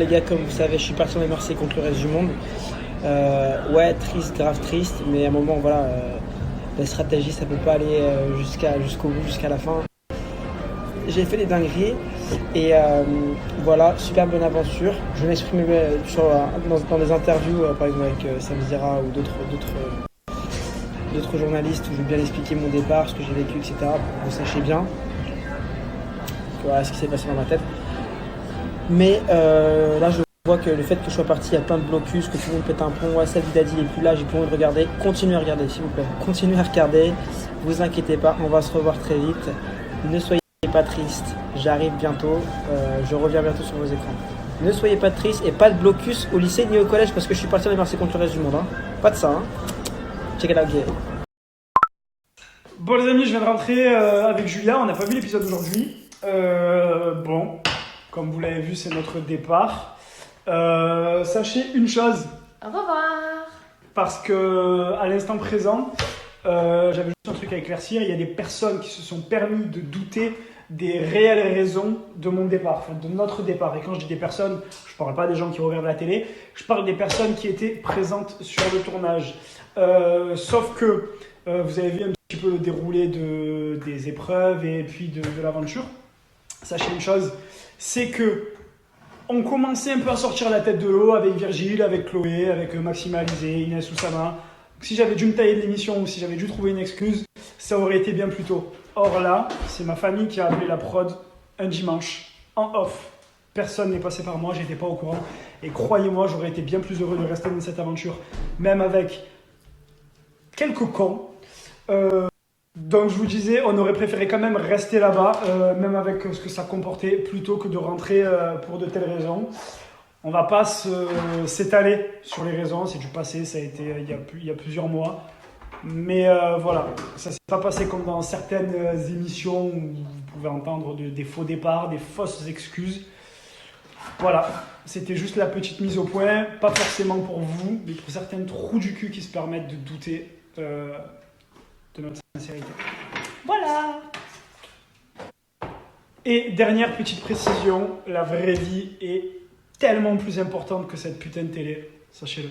Les gars, comme vous savez, je suis parti en MRC contre le reste du monde. Ouais, triste, grave triste, mais à un moment, voilà, la stratégie, ça peut pas aller jusqu'au bout, jusqu'à la fin. J'ai fait des dingueries et voilà, super bonne aventure. Je m'exprime dans des interviews, par exemple avec Samzira ou d'autres journalistes où je vais bien expliquer mon départ, ce que j'ai vécu, etc. pour que vous sachiez bien voilà, ce qui s'est passé dans ma tête. Mais là, je vois que le fait que je sois parti, il y a plein de blocus, que tout le monde pète un plomb. Ouais, Savid Dadi n'est plus là, j'ai plus envie de regarder. Continuez à regarder, s'il vous plaît. Continuez à regarder. Vous inquiétez pas, on va se revoir très vite. Ne soyez pas triste, j'arrive bientôt. Je reviens bientôt sur vos écrans. Ne soyez pas triste et pas de blocus au lycée ni au collège parce que je suis parti en MRC contre le reste du monde. Hein. Pas de ça. Hein. Check it out, yeah. Bon les amis, je viens de rentrer avec Julia, on n'a pas vu l'épisode d'aujourd'hui. Bon, comme vous l'avez vu, c'est notre départ. Sachez une chose. Au revoir. Parce que à l'instant présent, j'avais juste un truc à éclaircir. Il y a des personnes qui se sont permis de douter des réelles raisons de mon départ, enfin de notre départ. Et quand je dis des personnes, je ne parle pas des gens qui regardent la télé, je parle des personnes qui étaient présentes sur le tournage. Sauf que vous avez vu un petit peu le déroulé des épreuves et puis de l'aventure. Sachez une chose, c'est que on commençait un peu à sortir la tête de l'eau avec Virgile, avec Chloé, avec Maxime Alizé, Inès Oussama. Si j'avais dû me tailler de l'émission ou si j'avais dû trouver une excuse, ça aurait été bien plus tôt. Or là, c'est ma famille qui a appelé la prod un dimanche, en off. Personne n'est passé par moi, j'étais pas au courant. Et croyez-moi, j'aurais été bien plus heureux de rester dans cette aventure, même avec quelques cons. Donc je vous disais, on aurait préféré quand même rester là-bas, même avec ce que ça comportait, plutôt que de rentrer pour de telles raisons. On va pas s'étaler sur les raisons, c'est du passé, ça a été il y a plusieurs mois. Mais voilà, ça s'est pas passé comme dans certaines émissions où vous pouvez entendre des faux départs, des fausses excuses. Voilà, c'était juste la petite mise au point, pas forcément pour vous, mais pour certains trous du cul qui se permettent de douter de notre sincérité. Voilà. Et dernière petite précision, la vraie vie est tellement plus importante que cette putain de télé, sachez-le.